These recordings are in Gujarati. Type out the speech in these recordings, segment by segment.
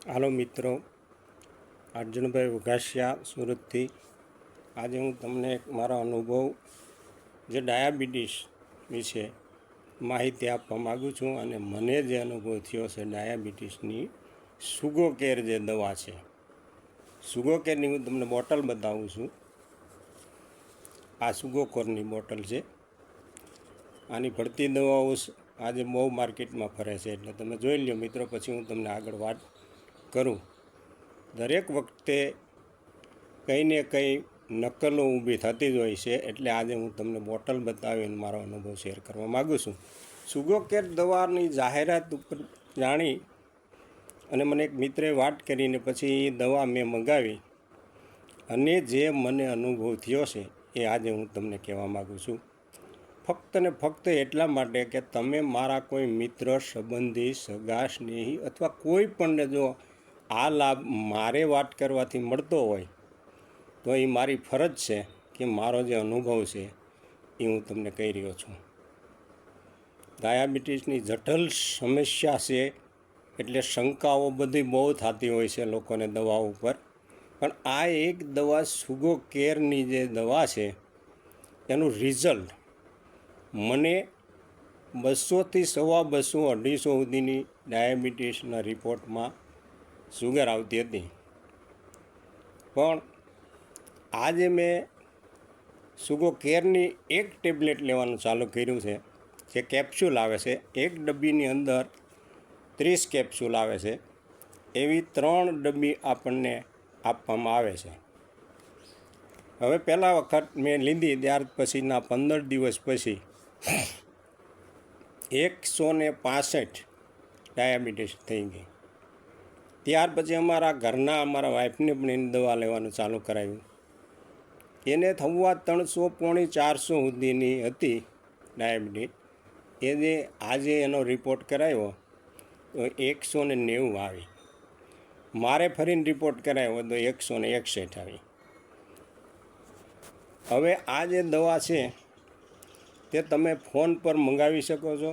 હાલો મિત્રો, અર્જુનભાઈ વઘાસિયા સુરતથી. આજે હું તમને મારો અનુભવ જે ડાયાબિટીસ વિશે માહિતી આપવા માગું છું. અને મને જે અનુભવ થયો છે ડાયાબિટીસની, સુગોકેર જે દવા છે, સુગોકેરની હું તમને બોટલ બતાવું છું. આ સુગોકેરની બોટલ છે. આની ભળતી દવાઓ આજે બહુ માર્કેટમાં ફરે છે, એટલે તમે જોઈ લો મિત્રો, પછી હું તમને આગળ વાત કરું. દરેક વખતે કંઈ ને કંઈ નકલો ઊભી થતી જ હોય છે, એટલે આજે હું તમને બોટલ બતાવીને મારો અનુભવ શેર કરવા માગું છું. સુગોકેર દવાની જાહેરાત ઉપર જાણી અને મને એક મિત્રે વાત કરીને પછી દવા મેં મંગાવી, અને જે મને અનુભવ થયો છે એ આજે હું તમને કહેવા માગું છું. ફક્ત ને ફક્ત એટલા માટે કે તમે મારા કોઈ મિત્ર, સંબંધી, સગા, સ્નેહી અથવા કોઈ પણને જો આ લાભ મારે વાત કરવાથી મળતો હોય તો એ મારી ફરજ છે કે મારો જે અનુભવ છે એ હું તમને કહી રહ્યો છું. ડાયાબિટીસની જટિલ સમસ્યા છે, એટલે શંકાઓ બધી બહુ થતી હોય છે લોકોને દવા ઉપર. પણ આ એક દવા સુગોકેરની જે દવા છે એનું રિઝલ્ટ મને 200થી 250, 250 સુધીની ડાયાબિટીસના રિપોર્ટમાં સુગર આવતી હતી. પણ આજે મેં સુગોકેરની એક ટેબ્લેટ લેવાનું ચાલુ કર્યું છે, જે કેપ્સ્યુલ આવે છે. એક ડબ્બીની અંદર 30 કેપ્સ્યુલ આવે છે. એવી 3 ડબ્બી આપણને આપવામાં આવે છે. હવે પહેલાં વખત મેં લીધી ત્યાર પછીના 15 દિવસ પછી 165 ડાયાબિટીસ થઈ ગઈ. ત્યાર પછી અમારા વાઈફને પણ એની દવા લેવાનું ચાલુ કરાવ્યું. એને થવા 300, પોણી 400 સુધીની હતી ડાયાબિટીસ. એને આજે એનો રિપોર્ટ કરાવ્યો તો 190 આવી. મારે ફરીને રિપોર્ટ કરાવ્યો તો 161 આવી. હવે આ જે દવા છે તે તમે ફોન પર મંગાવી શકો છો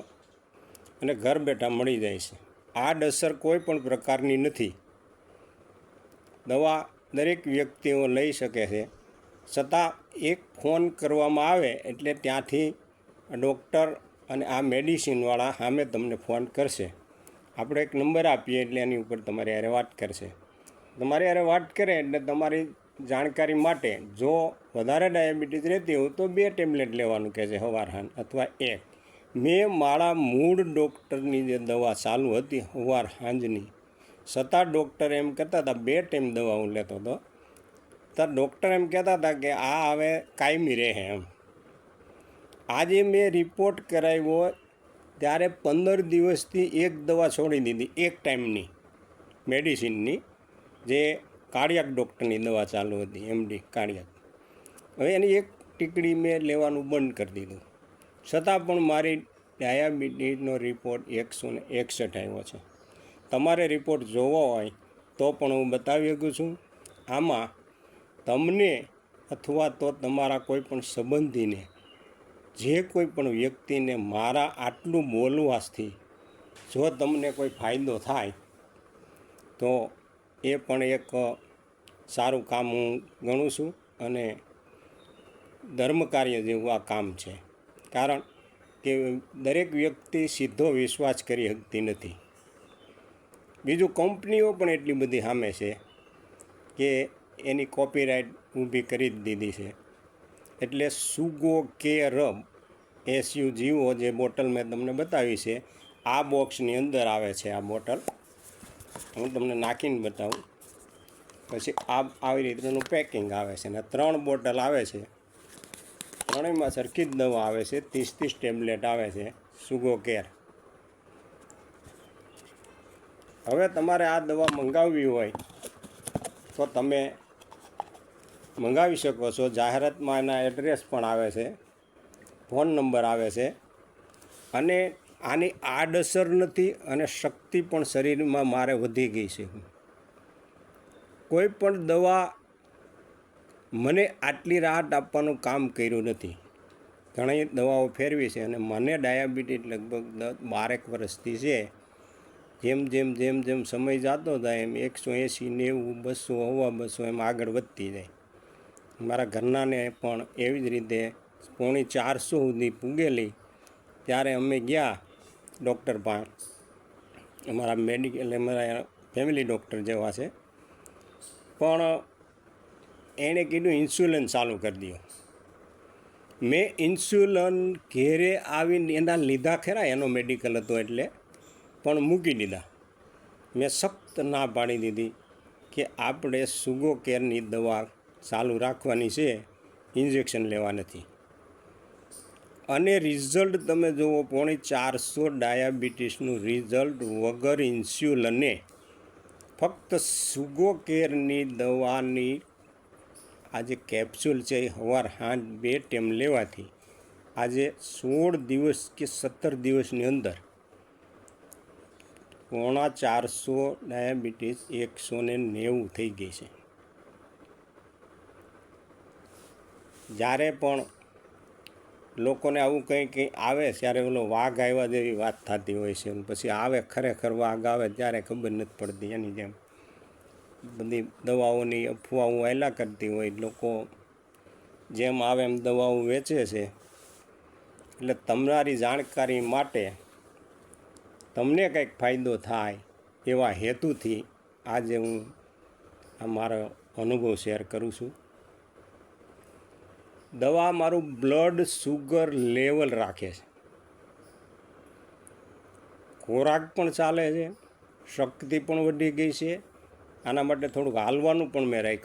અને ઘર બેઠા મળી જાય છે. આડઅસર કોઈ પણ પ્રકારની નથી. દવા દરેક વ્યક્તિઓ લઈ શકે છે. છતાં એક ફોન કરવામાં આવે એટલે ત્યાંથી ડૉક્ટર અને આ મેડિસિનવાળા સામે તમને ફોન કરશે. આપણે એક નંબર આપીએ એટલે એની ઉપર તમારી હારે વાત કરશે. તમારી હારે વાત કરે એટલે તમારી જાણકારી માટે, જો વધારે ડાયાબિટીસ રહેતી હોય તો 2 ટેબ્લેટ લેવાનું કહે છે, સવાર સાંજ, અથવા 1. મેં મારા મૂળ ડૉક્ટરની જે દવા ચાલુ હતી સવાર સાંજની, છતાં ડૉક્ટર એમ કહેતા હતા 2 ટાઈમ દવા હું લેતો હતો, તો ડૉક્ટર એમ કહેતા હતા કે આ હવે કાયમી રહે એમ. આજે મેં રિપોર્ટ કરાવ્યો ત્યારે 15 દિવસથી એક દવા છોડી દીધી, એક ટાઈમની મેડિસિનની, જે કાર્ડિયાક ડૉક્ટરની દવા ચાલુ હતી, એમડી કાર્ડિયાક. હવે એની એક ટીકડી મેં લેવાનું બંધ કરી દીધું. છતાં પણ મારી ડાયાબિટીસનો રિપોર્ટ 161 આવ્યો છે. તમારે રિપોર્ટ જોવો હોય તો પણ હું બતાવી શકું છું. આમાં તમને અથવા તો તમારા કોઈ પણ સંબંધીને, જે કોઈ પણ વ્યક્તિને મારા આટલું બોલવાથી જો તમને કોઈ ફાયદો થાય તો એ પણ એક સારું કામ હું ગણું છું. અને ધર્મ કાર્ય જેવું આ કામ છે. કારણ કે દરેક વ્યક્તિ સીધો વિશ્વાસ કરી શકતી નથી. બીજું, કંપનીઓ પણ એટલી બધી સામે છે કે એની કોપીરાઇટ ઊભી કરી જ દીધી છે. એટલે સુગોકેર SUGO જે બોટલ મેં તમને બતાવી છે, આ બોક્સની અંદર આવે છે. આ બોટલ હું તમને નાખીને બતાવું. પછી આવી રીતનું પેકિંગ આવે છે, અને 3 બોટલ આવે છે. ત્રણેયમાં સરખી જ દવા આવે છે. 30 ટેબ્લેટ આવે છે સુગોકેર. હવે તમારે આ દવા મંગાવવી હોય તો તમે મંગાવી શકો છો. જાહેરાતમાં એના એડ્રેસ પણ આવે છે, ફોન નંબર આવે છે. અને આની આડઅસર નથી, અને શક્તિ પણ શરીરમાં મારે વધી ગઈ છે. કોઈ પણ દવા મને આટલી રાહત આપવાનું કામ કર્યું નથી. ઘણી દવાઓ ફેરવી છે, અને મને ડાયાબિટીસ લગભગ 12 વર્ષથી છે. જેમ જેમ જેમ જેમ સમય જતો થાય એમ 180, 90, 200, 250 એમ આગળ વધતી જાય. મારા ઘરનાને પણ એવી જ રીતે 350 સુધી પૂગેલી. ત્યારે અમે ગયા ડૉક્ટર પાસે, અમારા અમારા ફેમિલી ડૉક્ટર જેવા છે, પણ એણે કીધું ઇન્સ્યુલિન ચાલુ કરી દો. મેં ઇન્સ્યુલન ઘેરે આવીને એના લીધા ખરા, એનો મેડિકલ હતો એટલે, પણ મૂકી દીધા. મેં સખ્ત ના પાડી દીધી કે આપણે સુગો કેરની દવા ચાલુ રાખવાની છે, ઇન્જેક્શન લેવા નથી. અને રિઝલ્ટ તમે જુઓ, 450 ડાયાબિટીસનું રિઝલ્ટ વગર ઇન્સ્યુલને, ફક્ત સુગો કેરની દવાની આજે કેપ્સ્યુલ છે એ સવાર સાંજ 2 ટાઈમ લેવાથી આજે 16 દિવસ કે 17 દિવસની અંદર 450 ડાયાબિટીસ 190 થઈ ગઈ છે. જ્યારે પણ લોકોને આવું કંઈ આવે ત્યારે ઓલો વાઘ આવ્યા જેવી વાત થતી હોય છે, પછી આવે ખરેખર વાઘ આવે ત્યારે ખબર નથી પડતી. એની જેમ બધી દવાઓની અફવાઓ આયલા કરતી હોય, લોકો જેમ આવે એમ દવાઓ વેચે છે. એટલે તમારી જાણકારી માટે તમને કંઈક ફાયદો થાય એવા હેતુથી આજે હું આ મારો અનુભવ શેર કરું છું. દવા મારું બ્લડ સુગર લેવલ રાખે છે, ખોરાક પણ ચાલે છે, શક્તિ પણ વધી ગઈ છે. આના માટે થોડુંક હાલવાનું પણ મેં રાખ્યું